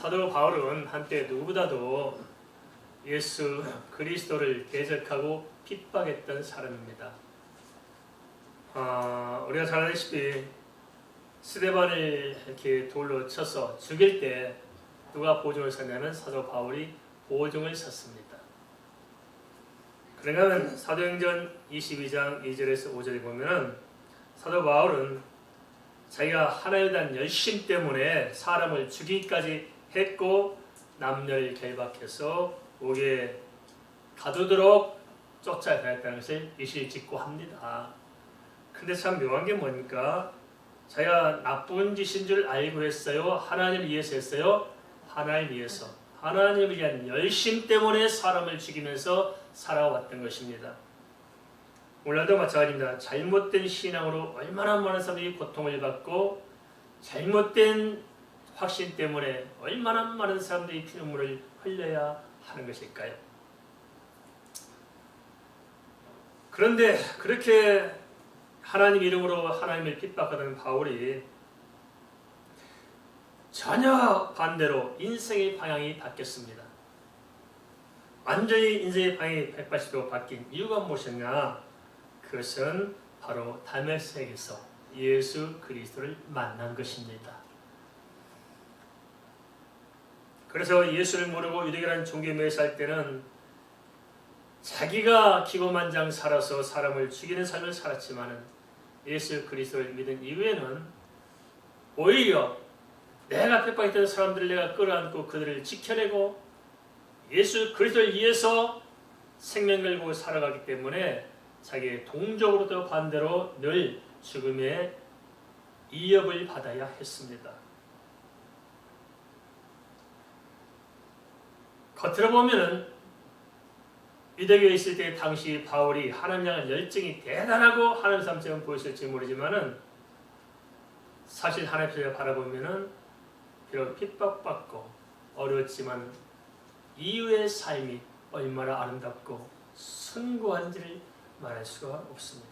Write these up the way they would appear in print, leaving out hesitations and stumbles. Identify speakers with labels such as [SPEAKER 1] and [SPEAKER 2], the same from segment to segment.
[SPEAKER 1] 사도 바울은 한때 누구보다도 예수 그리스도를 대적하고 핍박했던 사람입니다. 우리가 잘 알다시피 스데반을 이렇게 돌로 쳐서 죽일 때 누가 보증을 섰냐면 사도 바울이 보증을 섰습니다. 그러니까 사도행전 22장 2절에서 5절에 보면은 사도 바울은 자기가 하나님에 대한 열심 때문에 사람을 죽이기까지 했고 남녀를 결박해서 옥에 가두도록 쫓아다녔다는 것을 이실직고 합니다. 근데 참 묘한 게 뭐니까 자기가 나쁜 짓인 줄 알고 했어요? 하나님을 위해서 했어요? 하나님을 위해서. 하나님을 위한 열심 때문에 사람을 죽이면서 살아왔던 것입니다. 오늘도 마찬가지입니다. 잘못된 신앙으로 얼마나 많은 사람들이 고통을 받고 잘못된 확신 때문에 얼마나 많은 사람들이 피눈물을 흘려야 하는 것일까요? 그런데 그렇게 하나님 이름으로 하나님을 핍박하던 바울이 전혀 반대로 인생의 방향이 바뀌었습니다. 완전히 인생의 방향이 180도 바뀐 이유가 무엇이냐? 그것은 바로 다메섹에서 예수 그리스도를 만난 것입니다. 그래서 예수를 모르고 유대교라는 종교에 매살 때는 자기가 기고만장 살아서 사람을 죽이는 삶을 살았지만 예수 그리스도를 믿은 이후에는 오히려 내가 핍박했던 사람들을 내가 끌어안고 그들을 지켜내고 예수 그리스도를 위해서 생명 걸고 살아가기 때문에 자기의 동족으로도 반대로 늘 죽음의 위협을 받아야 했습니다. 겉으로 보면은 유대교에 있을 때 당시 바울이 하나님 향한 열정이 대단하고 하나님 삶처럼 보였을지 모르지만은 사실 하나님을 바라보면은 비록 핍박받고 어려웠지만 이후의 삶이 얼마나 아름답고 숭고한지를 말할 수가 없습니다.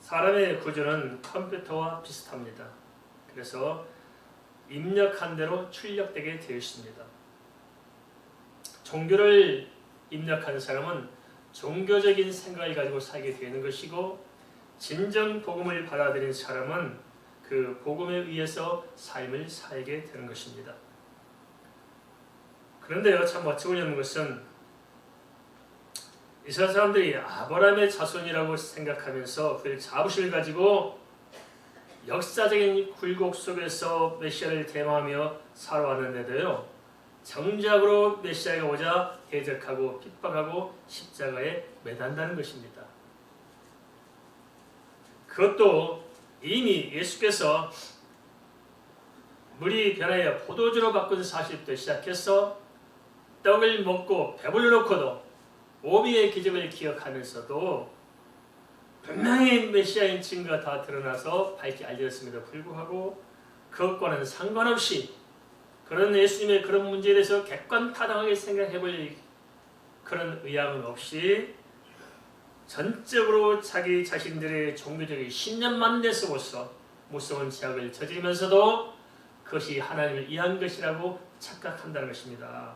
[SPEAKER 1] 사람의 구조는 컴퓨터와 비슷합니다. 그래서 입력한 대로 출력되게 되어 있습니다. 종교를 입력하는 사람은 종교적인 생각을 가지고 살게 되는 것이고 진정 복음을 받아들인 사람은 그 복음에 의해서 삶을 살게 되는 것입니다. 그런데요, 참 어처구니없는 것은 이스라엘 사람들이 아브라함의 자손이라고 생각하면서 그 자부심을 가지고 역사적인 굴곡 속에서 메시아를 대마하며 살아왔는데도요, 정작으로 메시아가 오자 대적하고 핍박하고 십자가에 매단다는 것입니다. 그것도 이미 예수께서 물이 변하여 포도주로 바꾼 사실부터 시작해서 떡을 먹고 배불러 놓고도 오비의 기적을 기억하면서도 분명히 메시아인 증거가 다 드러나서 밝히 알려졌음에도 불구하고 그것과는 상관없이 그런 예수님의 그런 문제에 대해서 객관타당하게 생각해볼 그런 의향은 없이 전적으로 자기 자신들의 종교적인 신념만 내세워서 무서운 죄악을 저지르면서도 그것이 하나님을 위한 것이라고 착각한다는 것입니다.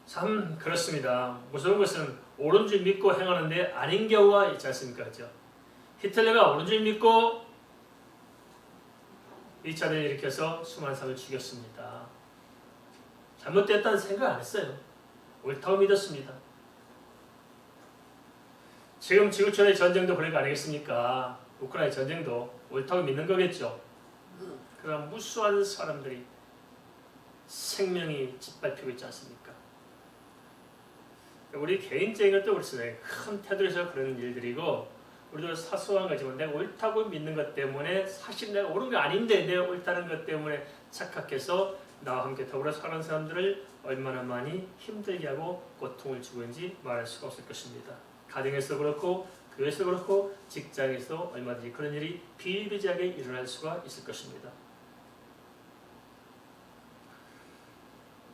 [SPEAKER 1] 참 그렇습니다. 무서운 것은 옳은 줄 믿고 행하는데 아닌 경우가 있지 않습니까? 그렇죠? 히틀러가 옳은 줄 믿고 2차대를 일으켜서 수많은 사람을 죽였습니다. 잘못됐다는 생각 안 했어요. 옳다고 믿었습니다. 지금 지구촌의 전쟁도 그럴 거 아니겠습니까? 우크라이나 전쟁도 옳다고 믿는 거겠죠. 그러나 무수한 사람들이 생명이 짓밟히고 있지 않습니까? 우리 개인적인 것도 그렇습니다. 큰 테두리에서 그런 일들이고 우리도 사소한 거지만 내가 옳다고 믿는 것 때문에 사실 내가 옳은 게 아닌데 내가 옳다는 것 때문에 착각해서 나와 함께 더불어 사는 사람들을 얼마나 많이 힘들게 하고 고통을 주고 있는지 말할 수가 없을 것입니다. 가정에서 그렇고 교회에서 그렇고 직장에서 얼마든지 그런 일이 비일비재하게 일어날 수가 있을 것입니다.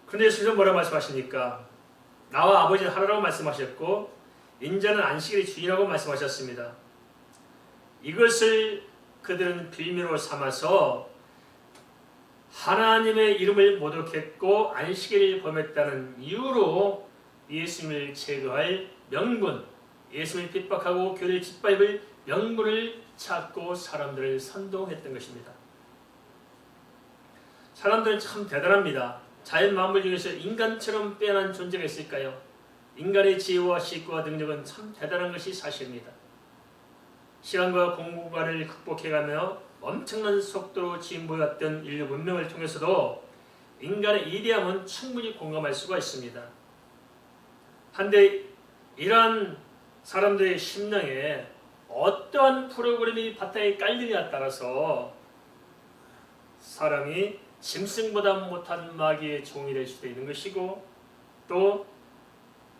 [SPEAKER 1] 그런데 예수님은 뭐라고 말씀하십니까? 나와 아버지는 하나라고 말씀하셨고 인자는 안식일의 주인이라고 말씀하셨습니다. 이것을 그들은 빌미로 삼아서 하나님의 이름을 모독했고 안식일을 범했다는 이유로 예수님을 제거할 명분, 예수님을 핍박하고 교회를 짓밟을 명분을 찾고 사람들을 선동했던 것입니다. 사람들은 참 대단합니다. 자연 만물 중에서 인간처럼 빼어난 존재가 있을까요? 인간의 지혜와 식구와 능력은 참 대단한 것이 사실입니다. 시간과 공간을 극복해가며 엄청난 속도로 진보해왔던 인류 문명을 통해서도 인간의 이대함은 충분히 공감할 수가 있습니다. 한데 이러한 사람들의 심령에 어떠한 프로그램이 바탕에 깔리냐에 따라서 사람이 짐승보다 못한 마귀의 종이 될 수도 있는 것이고, 또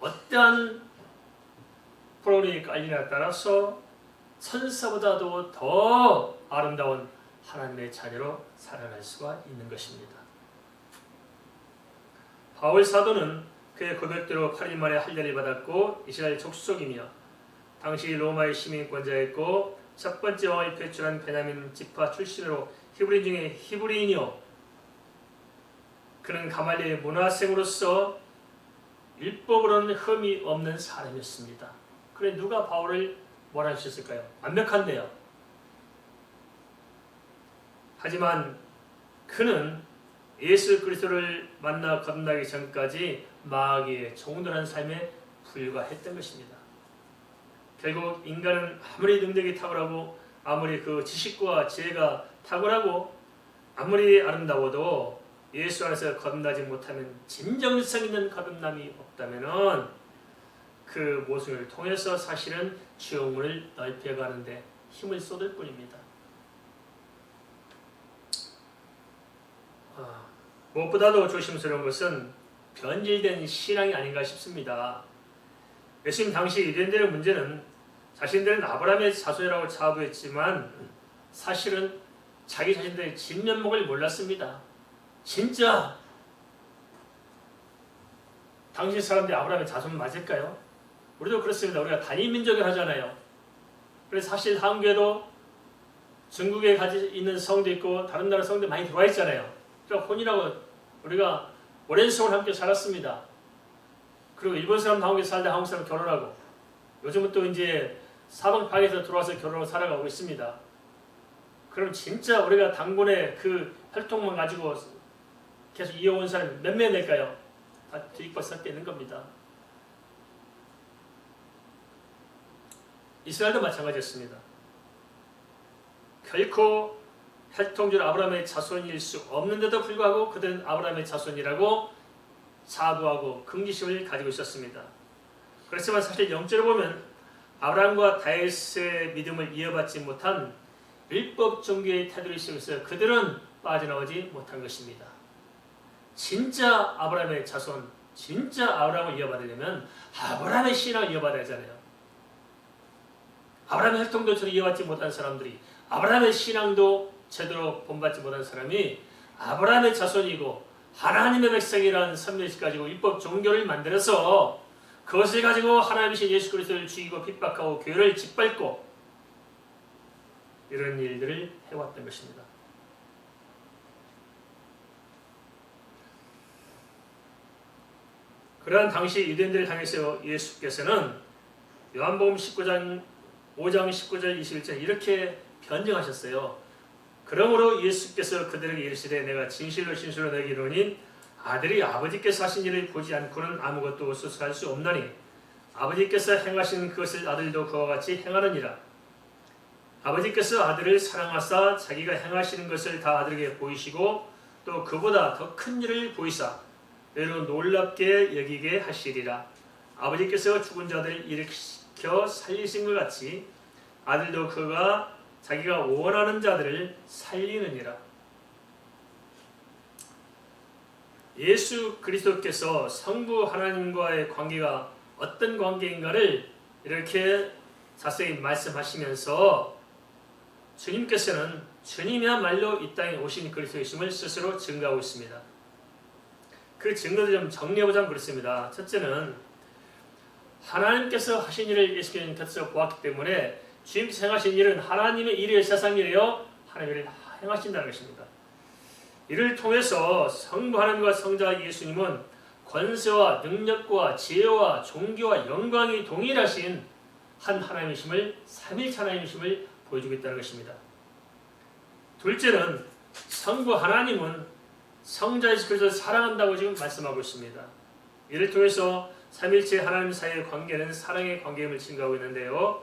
[SPEAKER 1] 어떠한 프로그램이 깔리냐에 따라서 천사보다도 더 아름다운 하나님의 자녀로 살아갈 수가 있는 것입니다. 바울 사도는 그의 고백대로 8일 만에 할례를 받았고 이스라엘 족속이며 당시 로마의 시민권자였고 첫 번째 왕을 배출한 베냐민 지파 출신으로 히브리인 중에 히브리인이요, 그는 가말리엘의 문화생으로서 율법으로는 흠이 없는 사람이었습니다. 그래 누가 바울을 뭐라 하셨을까요? 완벽한데요. 하지만 그는 예수 그리스도를 만나 거듭나기 전까지 마귀의 종들한 삶에 불과했던 것입니다. 결국 인간은 아무리 능력이 탁월하고 아무리 그 지식과 지혜가 탁월하고 아무리 아름다워도 예수 안에서 거듭나지 못하면 진정성 있는 거듭남이 없다면 그 모습을 통해서 사실은 지옥문을 넓혀가는데 힘을 쏟을 뿐입니다. 무엇보다도 조심스러운 것은 변질된 신앙이 아닌가 싶습니다. 예수님 당시 유대인들의 문제는 자신들은 아브라함의 자손이라고 자부했지만 사실은 자기 자신들의 진면목을 몰랐습니다. 진짜 당시 사람들이 아브라함의 자손 맞을까요? 우리도 그렇습니다. 우리가 단일민족을 하잖아요. 그래서 사실 한국에도 중국에 있는 성도 있고 다른 나라 성도 많이 들어와 있잖아요. 그러니까 혼이라고 우리가 오랜 세월 함께 살았습니다. 그리고 일본 사람 한국에 살다 한국 사람 결혼하고 요즘은 또 이제 사방방에서 들어와서 결혼을 살아가고 있습니다. 그럼 진짜 우리가 당군의 그 혈통만 가지고 계속 이어온 사람이 몇 명 될까요? 다 뒤집어 섞여 있는 겁니다. 이스라엘도 마찬가지였습니다. 결코 혈통적으로 아브라함의 자손일 수 없는데도 불구하고 그들은 아브라함의 자손이라고 자부하고 긍지심을 가지고 있었습니다. 그렇지만 사실 영적으로 보면 아브라함과 다윗의 믿음을 이어받지 못한 율법 종교의 태도를 시작해서 그들은 빠져나오지 못한 것입니다. 진짜 아브라함의 자손, 진짜 아브라함을 이어받으려면 아브라함의 신앙을 이어받아야 하잖아요. 아브라함의 혈통도 제대로 이어받지 못한 사람들이, 아브라함의 신앙도 제대로 본받지 못한 사람이 아브라함의 자손이고 하나님의 백성이라는 선명식 가지고 율법 종교를 만들어서 그것을 가지고 하나님이신 예수 그리스도를 죽이고 핍박하고 교회를 짓밟고 이런 일들을 해왔던 것입니다. 그러한 당시 유대인들을 향해서 예수께서는 요한복음 5장 19절 21절 이렇게 변증하셨어요. 그러므로 예수께서 그들에게 이르시되 내가 진실로 진실로 너희에게 이르노니 아들이 아버지께서 하신 일을 보지 않고는 아무것도 수수할 수 없나니 아버지께서 행하신 그것을 아들도 그와 같이 행하느니라. 아버지께서 아들을 사랑하사 자기가 행하시는 것을 다 아들에게 보이시고 또 그보다 더 큰 일을 보이사 너희로 놀랍게 여기게 하시리라. 아버지께서 죽은 자들을 일으켜 살리신 것 같이 아들도 그가 자기가 원하는 자들을 살리느니라. 예수 그리스도께서 성부 하나님과의 관계가 어떤 관계인가를 이렇게 자세히 말씀하시면서 주님께서는 주님이야말로 이 땅에 오신 그리스도이심을 스스로 증거하고 있습니다. 그 증거를 좀 정리해보자면 그렇습니다. 첫째는 하나님께서 하신 일을 예수께서 곁에서 보았기 때문에 주님께서 행하신 일은 하나님의 일이에요, 세상 일이에요? 하나님의 일을 행하신다는 것입니다. 이를 통해서 성부 하나님과 성자 예수님은 권세와 능력과 지혜와 존귀와 영광이 동일하신 한 하나님이심을, 삼일체 하나님이심을 보여주겠다는 것입니다. 둘째는 성부 하나님은 성자 예수 그리스도를 사랑한다고 지금 말씀하고 있습니다. 이를 통해서 삼일체 하나님 사이의 관계는 사랑의 관계임을 증거하고 있는데요.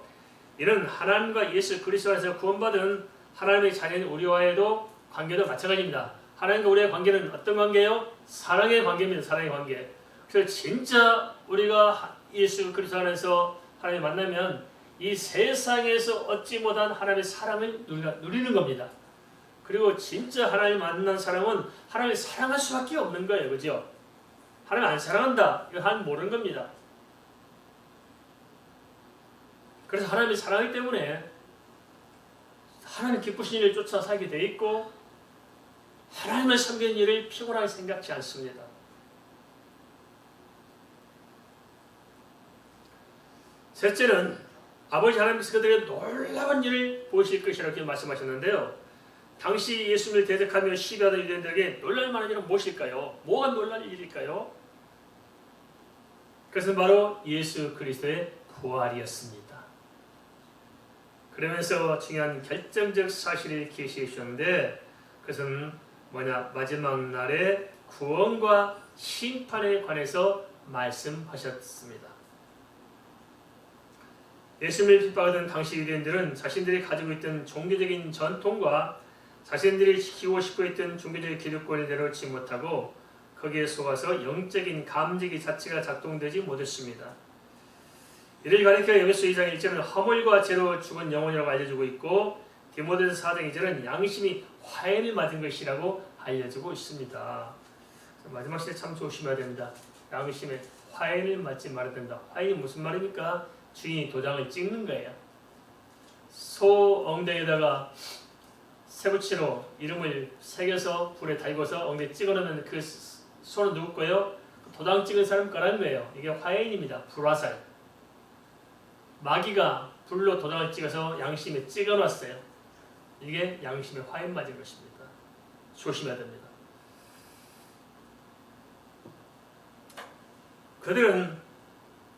[SPEAKER 1] 이는 하나님과 예수 그리스도 안에서 구원받은 하나님의 자녀인 우리와의도 관계도 마찬가지입니다. 하나님과 우리의 관계는 어떤 관계예요? 사랑의 관계입니다. 사랑의 관계. 그래서 진짜 우리가 예수 그리스도 안에서 하나님을 만나면 이 세상에서 얻지 못한 하나님의 사랑을 누리는 겁니다. 그리고 진짜 하나님을 만난 사람은 하나님을 사랑할 수밖에 없는 거예요. 그죠? 하나님 안 사랑한다. 이거 하나님 모르는 겁니다. 그래서 하나님이 사랑하기 때문에 하나님 기쁘신 일을 쫓아 살게 돼 있고 하나님을 섬기는 일을 피곤하게 생각지 않습니다. 셋째는 아버지 하나님께서 그들에게 놀라운 일을 보이실 것이라고 말씀하셨는데요. 당시 예수님을 대적하며 시비하던 유대인들에게 놀랄 만한 일은 무엇일까요? 뭐가 놀랄 일일까요? 그것은 바로 예수 그리스도의 부활이었습니다. 그러면서 중요한 결정적 사실을 계시해 주셨는데 그것은 마지막 날의 구원과 심판에 관해서 말씀하셨습니다. 예수님을 핍박하던 당시 유대인들은 자신들이 가지고 있던 종교적인 전통과 자신들이 지키고 싶어 했던 종교적인 기득권을 얻지 못하고 거기에 속아서 영적인 감지기 자체가 작동되지 못했습니다. 이를 가리켜 에베소 2장 1절은 허물과 죄로 죽은 영혼이라고 알려주고 있고 디모데서 4장 2절은 양심이 화해를 맞은 것이라고 알려주고 있습니다. 마지막 시대 참 조심해야 됩니다. 양심에 화해를 맞지 말아야 된다. 화해는 무슨 말입니까? 주인이 도장을 찍는 거예요. 소 엉덩이에다가 새붙이로 이름을 새겨서 불에 달궈서 엉덩이에 찍어놓으면 그 소는 누구 거예요? 도장 찍은 사람 거라는 거예요. 이게 화해인입니다. 불화살. 마귀가 불로 도장을 찍어서 양심에 찍어놨어요. 이게 양심에 화인 맞은 것입니다. 조심해야 됩니다. 그들은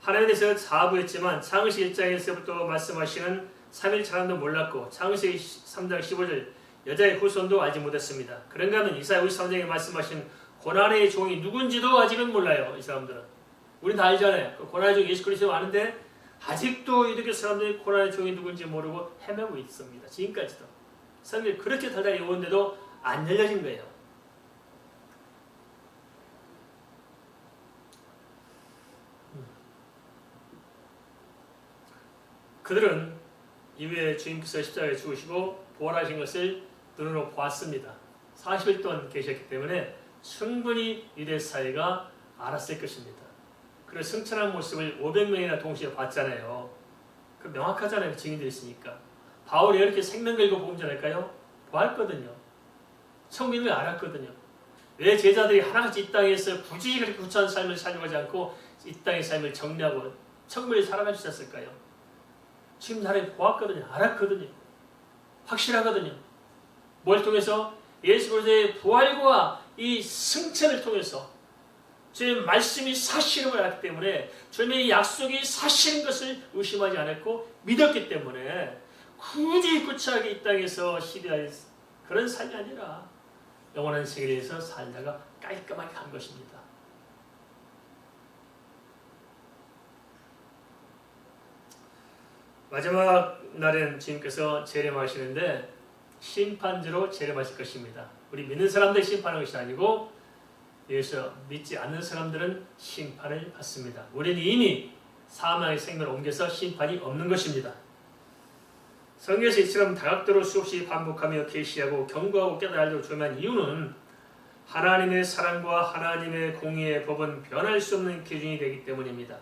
[SPEAKER 1] 하나님에 대해서 자부했지만 창세기 1장에서부터 말씀하시는 3일 차람도 몰랐고 창세기 3장 15절 여자의 후손도 알지 못했습니다. 그런가 하면 이사야 53장에 말씀하신 고난의 종이 누군지도 아직은 몰라요. 이 사람들은. 우린 다 알잖아요. 그 고난의 종 예수 그리스도 아는데 아직도 이렇게 사람들이 고난의 종이 누군지 모르고 헤매고 있습니다. 지금까지도. 성경이 그렇게 달달이 오는데도 안 열려진 거예요. 그들은 이후에 주님께서 십자가에 죽으시고 부활하신 것을 눈으로 보았습니다. 40일 동안 계셨기 때문에 충분히 유대 사회가 알았을 것입니다. 그리고 승천한 모습을 500명이나 동시에 봤잖아요. 그 명확하잖아요. 증인들이 있으니까. 바울이 이렇게 생명 걸고 복음 전할까요? 보았거든요. 성민을 알았거든요. 왜 제자들이 하나같이 이 땅에서 굳이 그렇게 구차한 삶을 살려가지 않고 이 땅의 삶을 정리하고 천국을 살아갈 수 있었을까요? 지금 나를 보았거든요. 알았거든요. 확실하거든요. 뭘 통해서? 예수 그리스도의 부활과 이 승천을 통해서 주의 말씀이 사실임을 알았기 때문에 주님의 약속이 사실인 것을 의심하지 않았고 믿었기 때문에 굳이 구차하게 이 땅에서 시비할 그런 삶이 아니라 영원한 세계에서 살다가 깔끔하게 간 것입니다. 마지막 날엔 주님께서 재림하시는데 심판주로 재림하실 것입니다. 우리 믿는 사람들 심판하는 것이 아니고 예수 믿지 않는 사람들은 심판을 받습니다. 우리는 이미 사망의 생명을 옮겨서 심판이 없는 것입니다. 성경에서 이처럼 다각도로 수없이 반복하며 계시하고 경고하고 깨달으려고 조명한 이유는 하나님의 사랑과 하나님의 공의의 법은 변할 수 없는 기준이 되기 때문입니다.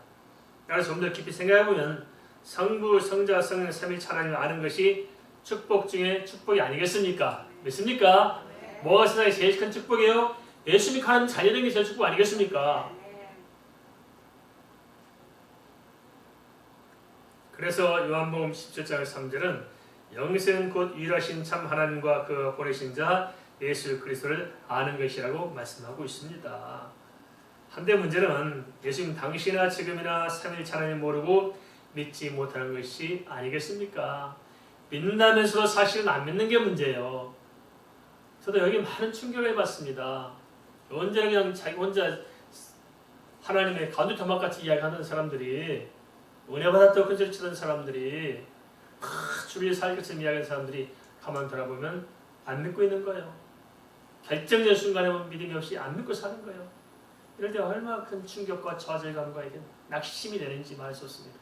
[SPEAKER 1] 그래서 좀 더 깊이 생각해보면 성부, 성자, 성령, 삼위일체 하나님을 아는 것이 축복 중에 축복이 아니겠습니까? 믿습니까? 뭐가 세상에 제일 큰 축복이에요? 예수 믿고 하나님 자녀 되는 게 제일 축복 아니겠습니까? 그래서 요한복음 17장 3절은 영생 곧 유일하신 참 하나님과 그 보내신 자 예수 그리스도를 아는 것이라고 말씀하고 있습니다. 한데 문제는 예수님 당시나 지금이나 삼위일체 하나님을 모르고 믿지 못하는 것이 아니겠습니까? 믿는다면서도 사실은 안 믿는 게 문제예요. 저도 여기 많은 충격을 해봤습니다. 언제나 그냥 자기 혼자 하나님의 가두 토막같이 이야기하는 사람들이, 은혜 받았다고 큰소리 치던 사람들이, 주를 살 것처럼 이야기하는 사람들이 가만 돌아보면 안 믿고 있는 거예요. 결정적인 순간에 믿음이 없이 안 믿고 사는 거예요. 이럴 때 얼마나 큰 충격과 좌절감과 이게 낙심이 되는지 말할 수 없습니다.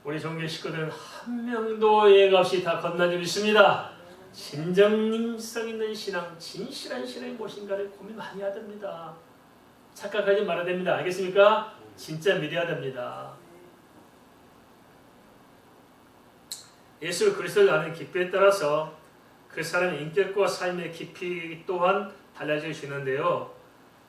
[SPEAKER 1] 우리 종교 식구들은 한 명도 예가 없이 다 건너지 믿습니다. 진정성 있는 신앙, 진실한 신앙이 무엇인가를 고민 많이 해야 됩니다. 착각하지 말아야 됩니다. 알겠습니까? 진짜 믿어야 됩니다. 예수 그리스도를 아는 깊이에 따라서 그 사람의 인격과 삶의 깊이 또한 달라질 수 있는데요.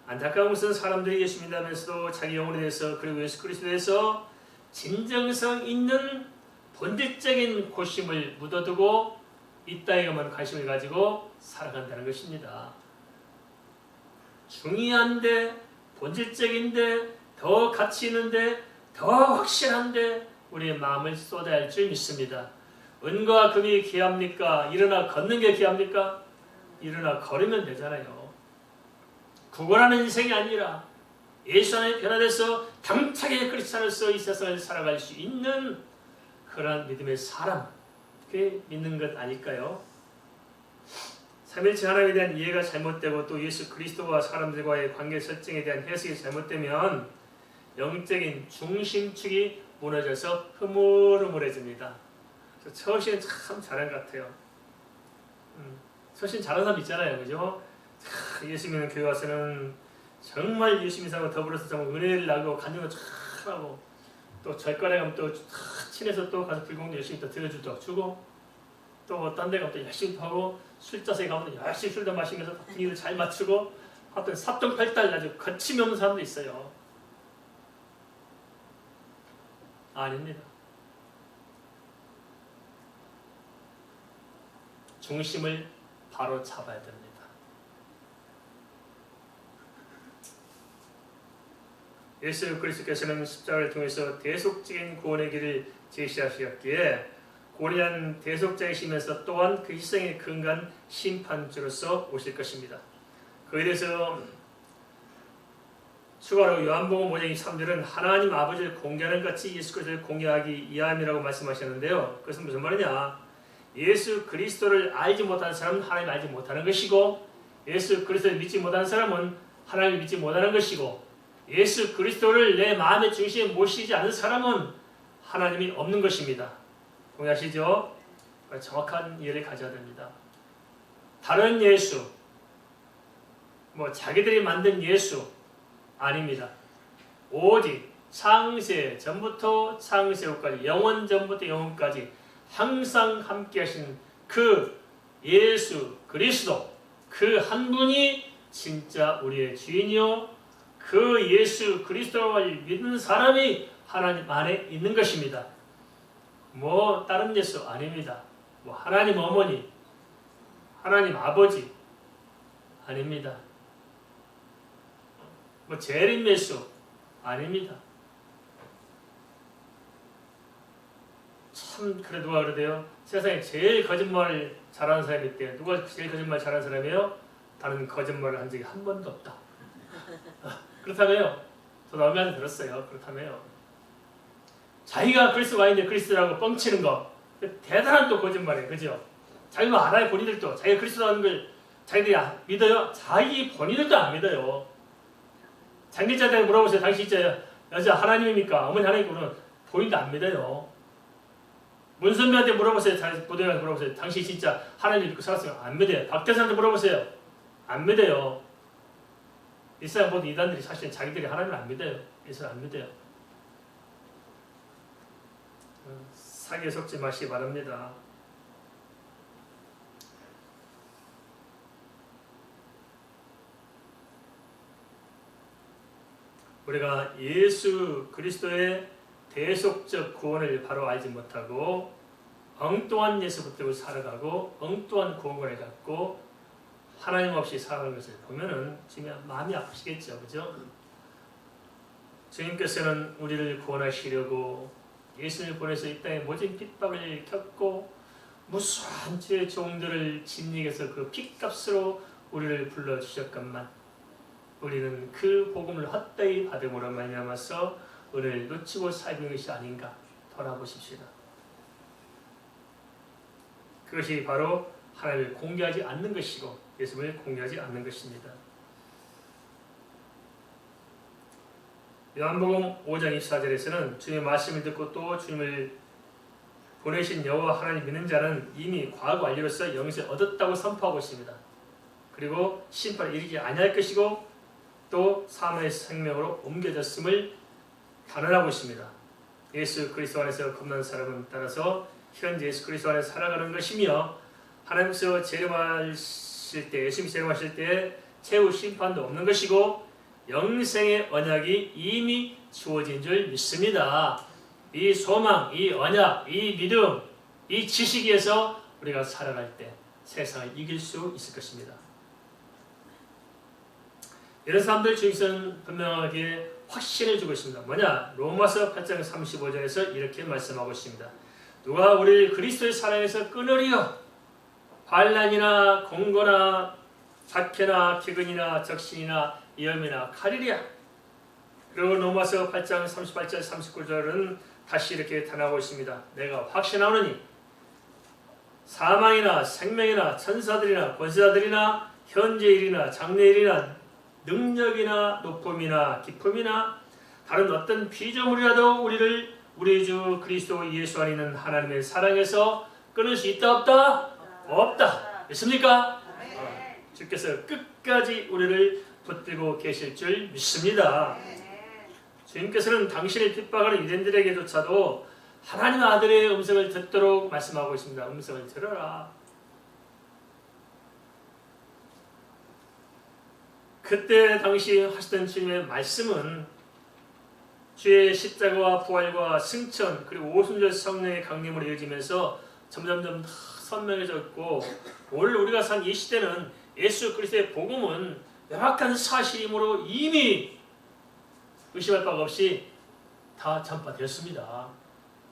[SPEAKER 1] 안타까운 것은 사람들이 예수 믿으면서도 자기 영혼에 대해서 그리고 예수 그리스도에 대해서 진정성 있는 본질적인 고심을 묻어두고 이따위에만 관심을 가지고 살아간다는 것입니다. 중요한데, 본질적인데, 더 가치 있는데, 더 확실한데 우리의 마음을 쏟아야 할 줄 믿습니다. 은과 금이 귀합니까? 일어나 걷는 게 귀합니까? 일어나 걸으면 되잖아요. 구걸하는 인생이 아니라 예수 안에 변화돼서 당차게 크리스찬으로서 이 세상을 살아갈 수 있는 그러한 믿음의 사람, 그게 믿는 것 아닐까요? 삼일체 하나님에 대한 이해가 잘못되고 또 예수 그리스도와 사람들과의 관계 설정에 대한 해석이 잘못되면 영적인 중심축이 무너져서 흐물흐물해집니다. 처신 참 잘한 것 같아요. 처신 잘하는 사람 있잖아요, 그죠? 예수 믿는 교회 와서는 정말 예수 믿는 더불어서 정말 은혜를 나고 간증도 잘하고 또 절간에 가면 또 친해서 또 가서 불공도 열심히 또 들어주고 주고 또 딴 데 가면 또 열심히 하고 술자석에 가면 열심히 술도 마시면서 분위기를 잘 맞추고 하여튼 사통팔달 아주 거침이 없는 사람도 있어요. 아닙니다. 중심을 바로 잡아야 됩니다. 예수 그리스도께서는 십자가를 통해서 대속적인 구원의 길을 제시하셨기에 고리한 대속자이시면서 또한 그 희생의 근간 심판주로서 오실 것입니다. 그에 대해서 추가로 요한복음 5장 23절은 하나님 아버지를 공개하는 같이 예수 그리스도를 공개하기 이함이라고 말씀하셨는데요. 그것은 무슨 말이냐? 예수 그리스도를 알지 못하는 사람은 하나님을 알지 못하는 것이고 예수 그리스도를 믿지 못하는 사람은 하나님을 믿지 못하는 것이고 예수 그리스도를 내 마음의 중심에 모시지 않는 사람은 하나님이 없는 것입니다. 동의하시죠? 정확한 이해를 가져야 됩니다. 다른 예수, 자기들이 만든 예수 아닙니다. 오직 창세 전부터 창세 후까지 영원 전부터 영원까지 항상 함께 하신 그 예수 그리스도 그 한 분이 진짜 우리의 주인이요 그 예수 그리스도를 믿는 사람이 하나님 안에 있는 것입니다. 다른 예수 아닙니다. 하나님 어머니, 하나님 아버지 아닙니다. 재림 예수 아닙니다. 참 그래 누가 그러대요? 세상에 제일 거짓말을 잘하는 사람이 있대요. 누가 제일 거짓말 잘하는 사람이에요? 다른 거짓말을 한 적이 한 번도 없다. 그렇다며요. 저도 얼마 전에 들었어요. 그렇다며요. 자기가 그리스도 와인데 그리스도라고 뻥치는 거 대단한 또 거짓말이에요. 그죠? 자기도 알아요. 본인들도 자기가 그리스도라는 걸 자기들이 믿어요? 자기 본인들도 안 믿어요. 장기자한테 물어보세요. 당신 진짜 여자 하나님입니까? 어머니 하나님이면 본인도 안 믿어요. 문선비한테 물어보세요. 부동한테 물어보세요. 당신 진짜 하나님 믿고 살았으면 안 믿어요. 박대사한테 물어보세요. 안 믿어요. 이 사람 모든 이단들이 사실 자기들이 하나님을 안 믿어요. 예수를 안 믿어요. 사기에 속지 마시기 바랍니다. 우리가 예수 그리스도의 대속적 구원을 바로 알지 못하고 엉뚱한 예수 붙들고 살아가고 엉뚱한 구원관을 갖고 하나님 없이 살아가는 것을 보면은 지금 마음이 아프시겠죠, 그죠? 주님께서는 우리를 구원하시려고 예수님을 보내서 이 땅에 모진 핍박을 겪고 무수한 주의 종들을 진리해서 그 핏값으로 우리를 불러주셨건만 우리는 그 복음을 헛되이 받음으로 말미암아서 은혜를 놓치고 살고 것이 아닌가 돌아보십시다. 그것이 바로 하나님을 공개하지 않는 것이고 예수님을 공개하지 않는 것입니다. 요한복음 5장 24절에서는 주님의 말씀을 듣고 또 주님을 보내신 여호와 하나님 믿는 자는 이미 과거 완료로서 영생을 얻었다고 선포하고 있습니다. 그리고 심판에 이르지 아니할 것이고 또 사망의 생명으로 옮겨졌음을 단언하고 있습니다. 예수 그리스도 안에서 겁난 사람은 따라서 현재 예수 그리스도 안에서 살아가는 것이며 하나님께서 재림하실 때 예수님이 재림하실 때 최후 심판도 없는 것이고 영생의 언약이 이미 주어진 줄 믿습니다. 이 소망, 이 언약, 이 믿음, 이 지식에서 우리가 살아갈 때 세상을 이길 수 있을 것입니다. 이런 사람들 중에서는 분명하게 확신을 주고 있습니다. 뭐냐? 로마서 8장 35절에서 이렇게 말씀하고 있습니다. 누가 우리를 그리스도의 사랑에서 끊으리요? 환난이나 공고나 박해나 기근이나 적신이나 위험이나 칼이랴. 그리고 로마서 8장 38절 39절은 다시 이렇게 단하고 있습니다. 내가 확신하노니 사망이나 생명이나 천사들이나 권세자들이나 현재일이나 장래일이나 능력이나 높음이나 기쁨이나 다른 어떤 피조물이라도 우리를 우리 주 그리스도 예수 안에 있는 하나님의 사랑에서 끊을 수 있다 없다? 없다. 믿습니까? 주께서 끝까지 우리를 붙들고 계실 줄 믿습니다. 주님께서는 당신의 핍박하는 유대인들에게조차도 하나님 아들의 음성을 듣도록 말씀하고 있습니다. 음성을 들어라. 그때 당시 하시던 주님의 말씀은 주의 십자가와 부활과 승천 그리고 오순절 성령의 강림으로 이어지면서 점점점 선명해졌고 오늘 우리가 산 이 시대는 예수 그리스도의 복음은 명확한 사실이므로 이미 의심할 바가 없이 다 전파되었습니다.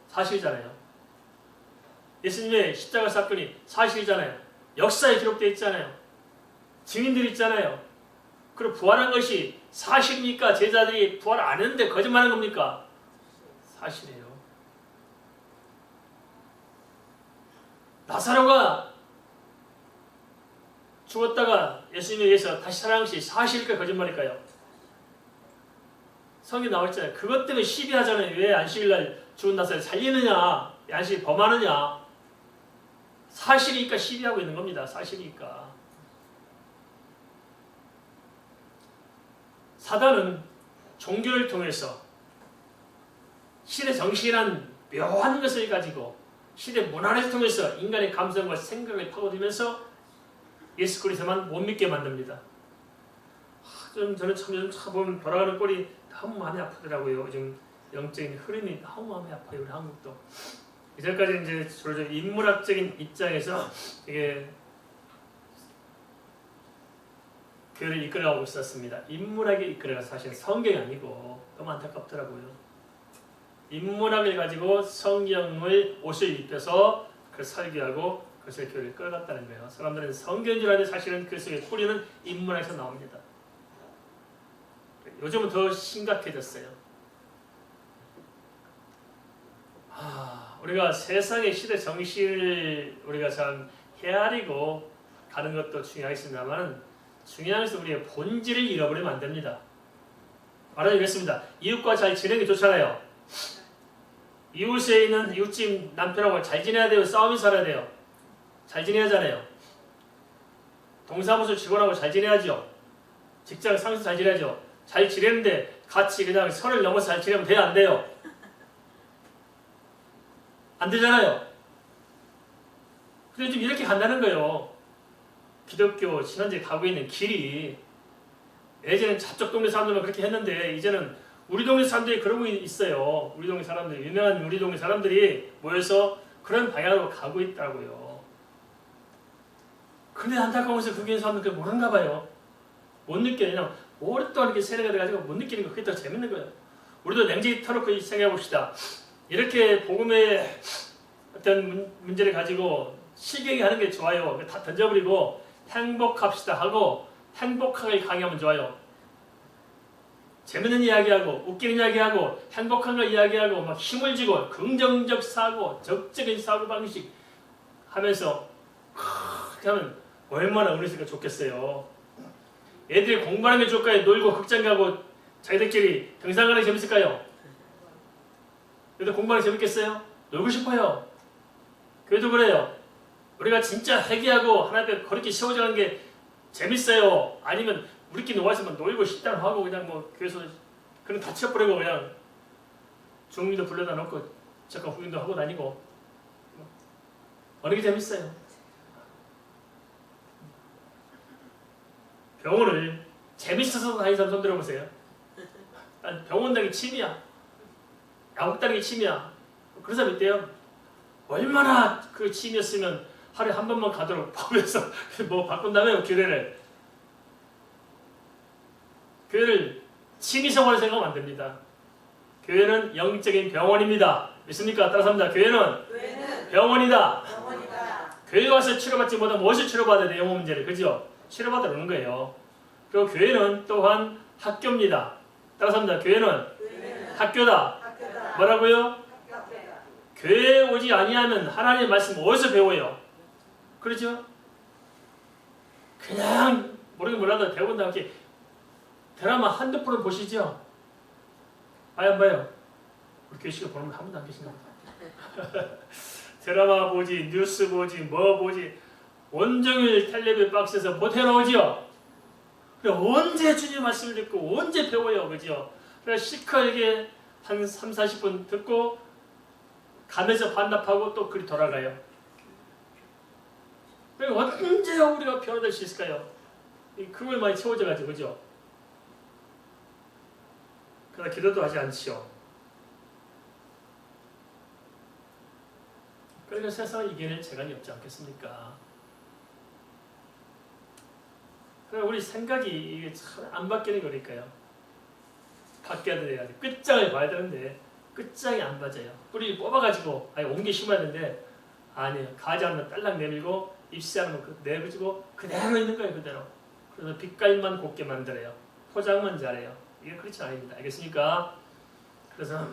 [SPEAKER 1] 사실이잖아요. 예수님의 십자가 사건이 사실이잖아요. 역사에 기록되어 있잖아요. 증인들이 있잖아요. 그리고 부활한 것이 사실입니까? 제자들이 부활 안 했는데 거짓말하는 겁니까? 사실이에요. 나사로가 죽었다가 예수님에 의해서 다시 살아난 것이 사실일까요? 거짓말일까요? 성경에 나와 있잖아요. 그것 때문에 시비하잖아요. 왜 안식일날 죽은 나사로를 살리느냐? 안식일 범하느냐? 사실이니까 시비하고 있는 겁니다. 사실이니까. 사단은 종교를 통해서 시대 정신이란 묘한 것을 가지고 시대 문화를 통해서 인간의 감성과 생각을 파고들면서 예수 그리스도만 못 믿게 만듭니다. 저는 참 요즘 보면 돌아가는 꼴이 너무 마음이 아프더라고요. 요즘 영적인 흐름이 너무 마음이 아파요. 우리 한국도. 이전까지 이제 주로 인문학적인 입장에서 이게 교회를 이끌어가고 있었습니다. 인문학에 이끌어가서 사실 성경이 아니고 너무 안타깝더라고요. 인문학을 가지고 성경을 옷을 입혀서 그걸 설교하고 그것을 교회를 끌어갔다는 거예요. 사람들은 성경인 줄 알는데 사실은 그 속에 뿌리는 인문학에서 나옵니다. 요즘은 더 심각해졌어요. 우리가 세상의 시대 정신을 우리가 참 헤아리고 가는 것도 중요하겠습니다만 중요한 것은 우리의 본질을 잃어버리면 안 됩니다. 말하자면 이렇습니다. 이웃과 잘 지내는 게 좋잖아요. 이웃에 있는 이웃집 남편하고 잘 지내야 돼요? 싸우면서 살아야 돼요? 잘 지내야잖아요. 동사무소 직원하고 잘 지내야죠. 직장 상사 잘 지내야죠. 잘 지내는데 같이 그냥 선을 넘어서 잘 지내면 돼요? 안 돼요? 안 되잖아요. 근데 좀 이렇게 간다는 거예요. 기독교 신앙제 가고 있는 길이 예전엔 저쪽 동네 사람들만 그렇게 했는데 이제는 우리 동네 사람들이 그러고 있어요. 우리 동네 사람들, 유명한 우리 동네 사람들이 모여서 그런 방향으로 가고 있다고요. 근데 안타까운 것은 그게 사람들 그걸 모르는가 봐요. 못 느끼냐. 오랫동안 이렇게 세뇌가 돼가지고 못 느끼는 거 그게 더 재밌는 거예요. 우리도 냉정히 터놓고 생각해 봅시다. 이렇게 복음의 어떤 문제를 가지고 실갱이 하는 게 좋아요. 다 던져버리고 행복합시다 하고 행복하게 강의하면 좋아요. 재밌는 이야기하고 웃기는 이야기하고 행복한 거 이야기하고 막 힘을 주고 긍정적 사고 적적인 사고방식 하면서 그렇게 하면 얼마나 어른이니까 좋겠어요. 애들이 공부하는 게 좋을까요? 놀고 극장 가고 자기들끼리 등산 가는 게 재밌을까요? 애들 공부하는 게 재밌겠어요? 놀고 싶어요. 그래도 그래요. 우리가 진짜 회개하고 하나님 앞에 거룩히 세워져가는 게 재밌어요. 아니면 우리끼리 모아서 놀고 식당 하고 그냥 뭐 교회에서 그냥 다 치워버리고 그냥 중민도 불러다 놓고 잠깐 후인도 하고 다니고 어느 게 재밌어요? 병원을 재밌어서 다니는 사람 손 들어보세요. 난 병원 다니기 취미야. 야구 다니기 취미야. 그런 사람 있대요. 얼마나 그 취미였으면 하루에 한 번만 가도록 보면서 뭐 바꾼 다음에 교회를 취미생활을 생각하면 안 됩니다. 교회는 영적인 병원입니다. 믿습니까? 따라서 합니다. 교회는 병원이다. 교회 와서 치료받지 못하면 무엇을 치료받아야 돼요? 영혼 문제를. 그죠? 치료받으러 오는 거예요. 그리고 교회는 또한 학교입니다. 따라서 합니다. 교회는 학교다. 뭐라고요? 교회에 오지 아니하면 하나님의 말씀 어디서 배워요? 그렇죠? 그냥 모르긴 몰라도 배운다 이렇게 드라마 한두 프로 보시죠? 안 봐요? 우리 교시가 보는 분 한 분도 안 계신가 보다. 드라마 보지, 뉴스 보지, 뭐 보지 온종일 텔레비전 박스에서 못 해놓으지요? 언제 주님 말씀을 듣고 언제 배워요? 그죠? 그래서 시커하게 한 3, 40분 듣고 가면서 반납하고 또 그리 돌아가요. 언제 우리가 변화될 수 있을까요? 그걸 많이 채워져가지고 그죠? 그러나 기도도 하지 않지요. 그러니까 세상을 이겨낼 재간이 없지 않겠습니까? 그러나 우리 생각이 참 안 바뀌는 거니까요. 바뀌어야 돼야 돼. 끝장을 봐야 되는데 끝장이 안 맞아요. 뿌리 뽑아가지고 옮겨 심어야 되는데 아니에요. 가지 않으면 딸랑 내밀고 입시 않으면 내버리고 그대로 있는 거예요. 그대로. 그래서 빛깔만 곱게 만들어요. 포장만 잘해요. 이게 그렇지 않습니다. 알겠습니까? 그래서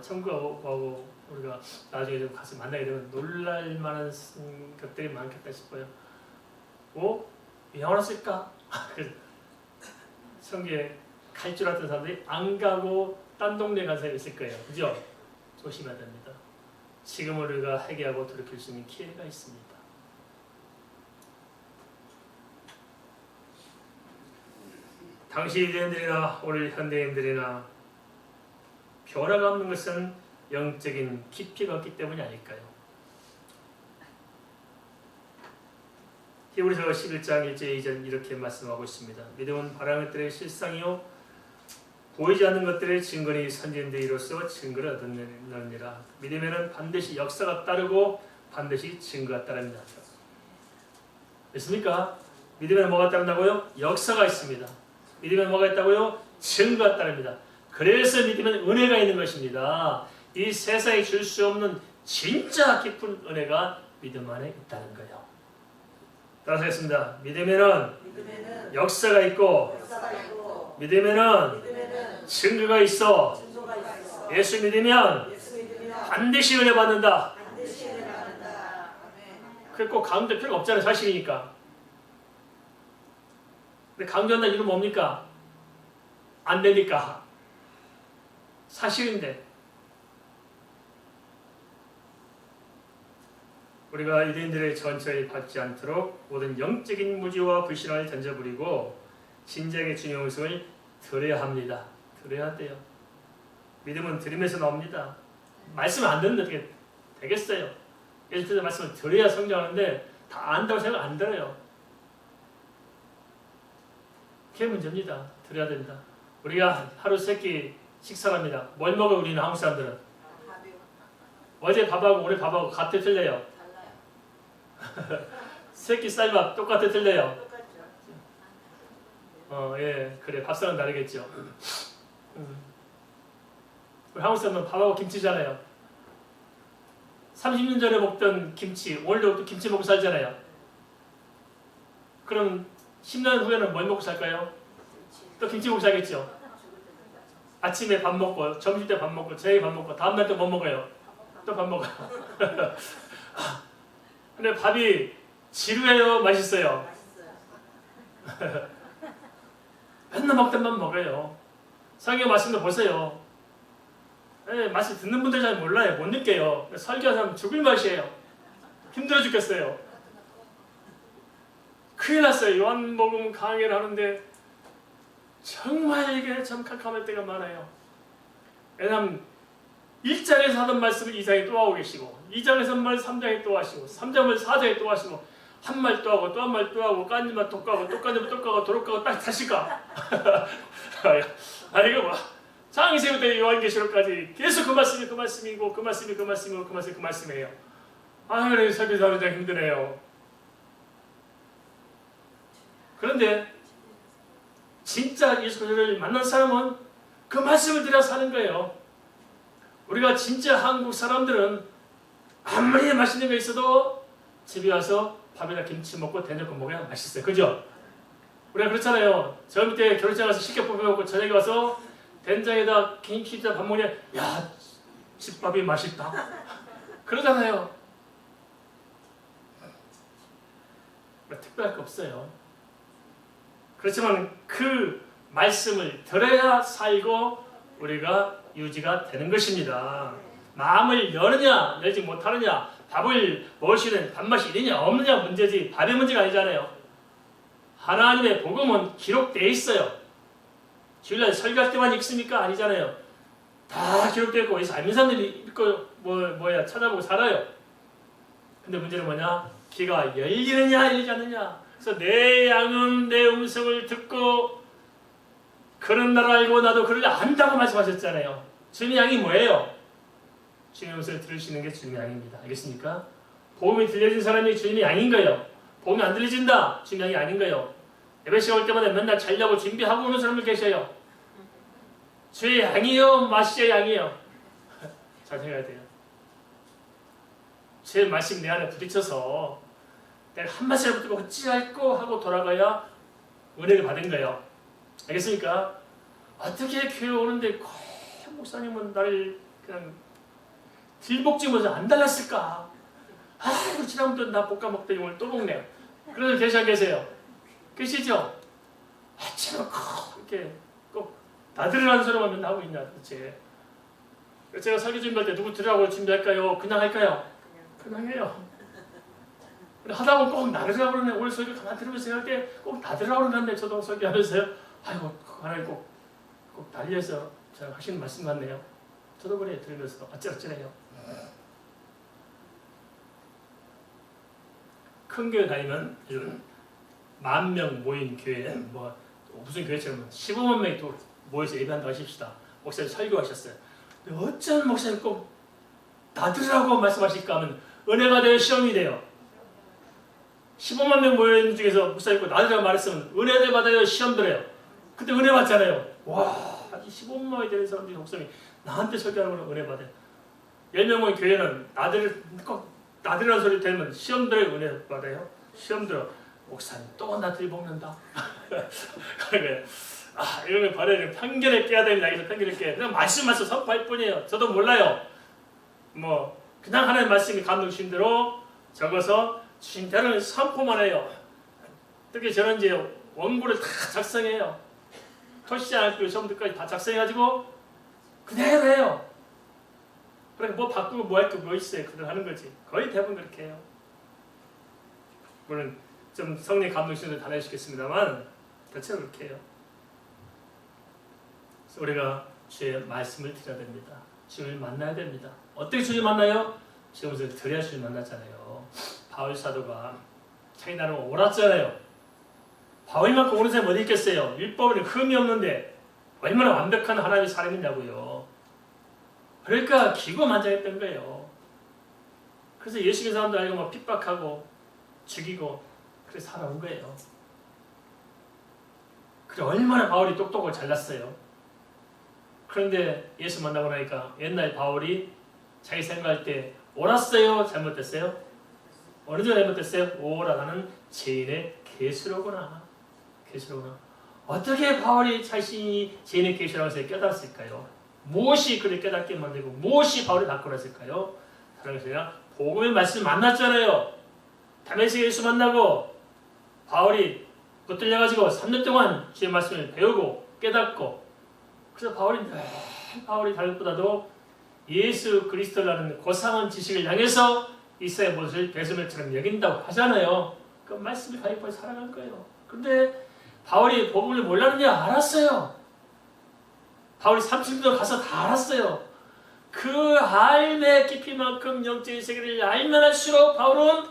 [SPEAKER 1] 천국하고 우리가 나중에 좀 가서 만나게 되면 놀랄 만한 것들이 많겠다 싶어요. 왜 왔을까? 성경에 갈 줄 알았던 사람들이 안 가고 딴 동네 간 사람이 있을 거예요. 그죠? 조심해야 됩니다. 지금 우리가 회개하고 돌이킬 수 있는 기회가 있습니다. 당시 유대인들이나 오늘 현대인들이나 변화가 없는 것은 영적인 깊이가 없기 때문이 아닐까요? 히브리서 11장 1절 2절 이렇게 말씀하고 있습니다. 믿음은 바라는 것들의 실상이요 보이지 않는 것들의 증거니 선지자들이 이로써 증거를 얻느니라. 믿음에는 반드시 역사가 따르고 반드시 증거가 따릅니다. 믿습니까? 믿음에는 뭐가 따른다고요? 역사가 있습니다. 믿음에는 뭐가 있다고요? 증거가 따릅니다. 그래서 믿음은 은혜가 있는 것입니다. 이 세상에 줄 수 없는 진짜 깊은 은혜가 믿음 안에 있다는 거예요. 따라서 하겠습니다. 믿음에는 역사가 있고 믿음에는 증거가 있어. 예수 믿으면 반드시 은혜 받는다. 그게 꼭 강조할 필요가 없잖아요. 사실이니까. 근데 강조한다 이유는 뭡니까? 안 되니까. 사실인데. 우리가 유대인들의 전철을 받지 않도록 모든 영적인 무지와 불신앙을 던져버리고 진정의 주님의 음성을 들어야 합니다. 들어야 돼요. 믿음은 들으면서 나옵니다. 말씀을 안 듣는데 어떻게 되겠어요? 예수께서 말씀을 들어야 성장하는데 다 안다고 생각 안 들어요. 그게 문제입니다. 들어야 됩니다. 우리가 하루 3끼 식사를 합니다. 뭘 먹어요? 우리는 한국 사람들은? 어제 밥하고 오늘 밥하고 같아 틀려요?
[SPEAKER 2] 달라요.
[SPEAKER 1] 새끼 쌀밥 똑같아 틀려요?
[SPEAKER 2] 똑같죠.
[SPEAKER 1] 예, 그래. 밥상은 다르겠죠. 우리 한국 사람은 밥하고 김치잖아요. 30년 전에 먹던 김치, 오늘도 또 김치 먹고 살잖아요. 그럼 10년 후에는 뭘 먹고 살까요? 또 김치 먹고 살겠죠. 아침에 밥 먹고, 점심 때 밥 먹고, 저녁에 밥 먹고, 다음날 또 뭐 먹어요? 또 밥 먹어요. 근데 밥이 지루해요? 맛있어요?
[SPEAKER 2] 맛있어요.
[SPEAKER 1] 맨날 먹던 밥 먹어요. 설교 말씀도 보세요. 말씀 듣는 분들 잘 몰라요. 못 느껴요. 설교하면 죽을 맛이에요. 힘들어 죽겠어요. 큰일 났어요. 요한복음 강의를 하는데 정말 이게 참 캄캄할 때가 많아요. 왜냐하면 1장에서 하던 말씀을 2장에 또 하고 계시고 2장에서 말 3장에 또 하시고 3장을 4장에 또 하시고 한 말 또 하고 또 한 말 또 하고 깐지 맛 또 까고 또 깐지 맛 또 까고 도로 까고 딱 다시 까. 아니 이거 뭐 창세기부터 요한계시록까지 계속 그 말씀이 그 말씀이고 그 말씀이 그 말씀이고 그 말씀이 그 말씀이에요. 그래 설교하는 장 힘드네요. 그런데 진짜 예수 그리스도를 만난 사람은 그 말씀을 들여 사는 거예요. 우리가 진짜 한국 사람들은 아무리 맛있는 거 있어도 집에 와서 밥에다 김치 먹고 된장국 먹어야 맛있어요. 그죠? 우리가 그렇잖아요. 저 밑에 결혼장 가서 쉽게 뽑아먹고 저녁에 와서 된장에다 김치에다 밥 먹냐? 야, 집밥이 맛있다. 그러잖아요. 특별할 거 없어요. 그렇지만 그 말씀을 들어야 살고 우리가 유지가 되는 것입니다. 마음을 여느냐 열지 못하느냐, 밥을 먹을 수 있는 밥맛이 있느냐 없느냐 문제지 밥의 문제가 아니잖아요. 하나님의 복음은 기록되어 있어요. 주일날 설교할 때만 읽습니까? 아니잖아요. 다 기록되어 있고 여기서 알는 사람들이 읽고 찾아보고 살아요. 근데 문제는 뭐냐? 귀가 열리느냐 열리지 않느냐. 그래서 내 양은 내 음성을 듣고 그런 나를 알고 나도 그를 안다고 말씀하셨잖아요. 주님의 양이 뭐예요? 주님의 음성을 들으시는 게 주님의 양입니다. 알겠습니까? 복음이 들려진 사람이 주님의 양인 거예요. 복음이 안 들려진다? 주님의 양이 아닌 거예요. 예배시간 올 때마다 맨날 자려고 준비하고 오는 사람들 계셔요. 주의 양이요 마시의 양이요. 잘 생각해야 돼요. 주의 말씀이 내 안에 부딪혀서 내가 한 말씀 붙들고 어찌할꼬 하고 돌아가야 은혜를 받은 거예요. 알겠습니까? 어떻게 교회 오는데 목사님은 나를 그냥 딜복지면서 안 달랐을까? 이거 지난번도 나 볶아 먹더니 오늘 또 먹네요. 그래서 계시 안 계세요? 계시죠? 아침에 이렇게 꼭 나들으라는 소리만 맨날 하고 있냐 도대체. 제가 설교 준비할 때 누구 들으라고 준비할까요? 그냥 할까요? 그냥 해요. 하다 보면 꼭 나들으라고 그러네. 오늘 설교 가만 들으면서 할 때 꼭 나들으라고 그러는데 저도 설교하면서요. 아이고 하나님 꼭 달려서 제가 하시는 말씀 같네요. 저도 그래 들으면서 어찌어찌해요. 큰 교회 다니면 요즘 10,000명 모인 교회 무슨 교회처럼 15만 명이 또 모여서 예배한다고 하십시다. 목사님 설교하셨어요. 근데 어쩐 목사님 꼭 나들으라고 말씀하실까 하면 은혜가 돼요 시험이 돼요. 15만 명 모여있는 중에서 목사님 꼭 나들으라고 말했으면 은혜를 받아요 시험 들어요. 그때 은혜 받잖아요. 와 15만 명이 되는 사람들이 목사님이 나한테 설교하는 은혜 받아요. 10명 모인 교회는 나들이라는 소리 들으면 시험 들어요 은혜 받아요? 시험 들어. 목사님 또 나들 먹는다. 그러니까 이런 걸 받아야 돼요. 편견을 깨야 됩니다. 여기서 편견을 깨야 그냥 말씀 선포할 뿐이에요. 저도 몰라요. 그냥 하나님 말씀이 감동 주신 대로 적어서 주신 대로 선포만 해요. 특히 저는 이제 원고를 다 작성해요. 토시장 시험들까지 다 작성해가지고 그대로 해요. 그러니까 뭐 바꾸고 뭐 할거 뭐 있어요. 그대로 하는 거지. 거의 대부분 그렇게 해요. 물론 좀 성령 감동 주신 대로 달라지겠습니다만 대체로 그렇게 해요. 그래서 우리가 주의 말씀을 드려야 됩니다. 주님을 만나야 됩니다. 어떻게 주님 만나요? 지금부터 드려야 주님 만났잖아요. 바울 사도가 자기 나름 옳았잖아요. 바울만큼 옳은 사람이 어디 있겠어요? 율법에는 흠이 없는데 얼마나 완벽한 하나님의 사람이냐고요. 그러니까 기고만장했던 거예요. 그래서 예수 믿는 사람들 알고 막 핍박하고 죽이고 그래서 살아온 거예요. 그래 얼마나 바울이 똑똑하고 잘났어요. 그런데 예수 만나고 나니까 옛날 바울이 자기 생각할 때 옳았어요? 잘못됐어요? 어느 정도 잘못됐어요? 옳아가는 죄인의 계수로구나. 계수로구나. 어떻게 바울이 자신이 죄인의 계수라고 해서 깨달았을까요? 무엇이 그를 깨닫게 만들고 무엇이 바울을 바꾸었을까요? 사랑하는 제가 복음의 말씀을 만났잖아요. 다메섹에 예수 만나고 바울이 붙들려가지고 3년 동안 주의 말씀을 배우고 깨닫고 그래서 바울이 다윗보다도 예수 그리스도라는 고상한 지식을 향해서 이스라엘 모습을 배수물처럼 여긴다고 하잖아요. 그 말씀을 가입해 살아갈 거예요. 그런데 바울이 복음을 몰랐느냐? 알았어요. 바울이 30년 가서 다 알았어요. 그 알의 깊이만큼 영적인 세계를 알면 할수록 바울은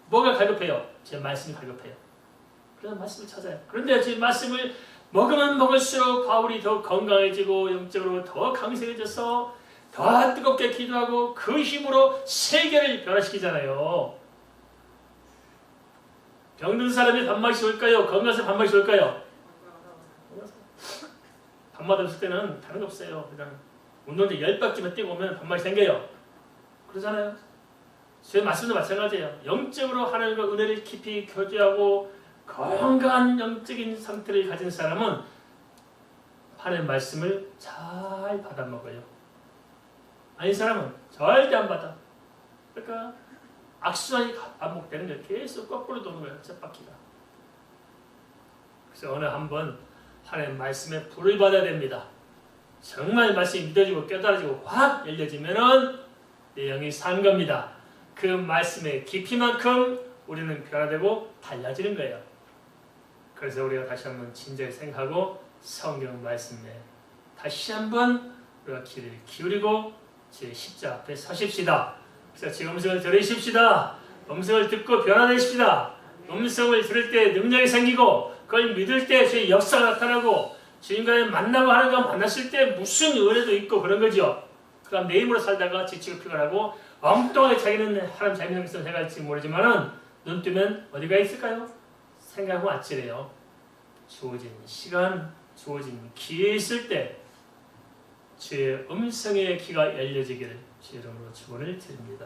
[SPEAKER 1] 뭐가 갈급해요? 제 말씀이 갈급해요. 그래서 말씀을 찾아요. 그런데 제 말씀을 먹으면 먹을수록 바울이 더 건강해지고 영적으로 더 강성해져서 더 뜨겁게 기도하고 그 힘으로 세계를 변화시키잖아요. 병든 사람이 반말이 올까요? 건강한 사람이 반말이 올까요? 밤마다 없을 때는 다른 거 없어요. 그냥 운동장 10바퀴만 뛰고 오면 반말이 생겨요. 그러잖아요. 제 말씀도 마찬가지예요. 영적으로 하나님과 은혜를 깊이 교제하고 건강한 영적인 상태를 가진 사람은 하나님의 말씀을 잘 받아먹어요. 아닌 사람은 절대 안 받아. 그러니까 악순환이 반복되는 거예요. 계속 거꾸로 도는 거예요. 쳇바퀴가. 그래서 어느 한번 하나님의 말씀에 불을 받아야 됩니다. 정말 말씀이 믿어지고 깨달아지고 확 열려지면은 내 영이 산 겁니다. 그 말씀의 깊이만큼 우리는 변화되고 달라지는 거예요. 그래서 우리가 다시 한번 진지하게 생각하고 성경 말씀에 다시 한번 우리가 귀를 기울이고 제 십자 앞에 서십시다. 그래서 제 음성을 들으십시다. 음성을 듣고 변화되십시다. 음성을 들을 때 능력이 생기고 그걸 믿을 때 주의 역사가 나타나고 주님과의 만나고 하는 거 만났을 때 무슨 은혜도 있고 그런 거죠. 그럼 내 힘으로 살다가 지치고 피곤하고 엉뚱하게 자기는 하나님 자기는 생각할지 모르지만은 눈 뜨면 어디가 있을까요? 생각하고 아찔해요. 주어진 시간, 주어진 기회 있을 때 주의 음성의 귀가 열려지기를 주 이름으로 축원을 드립니다.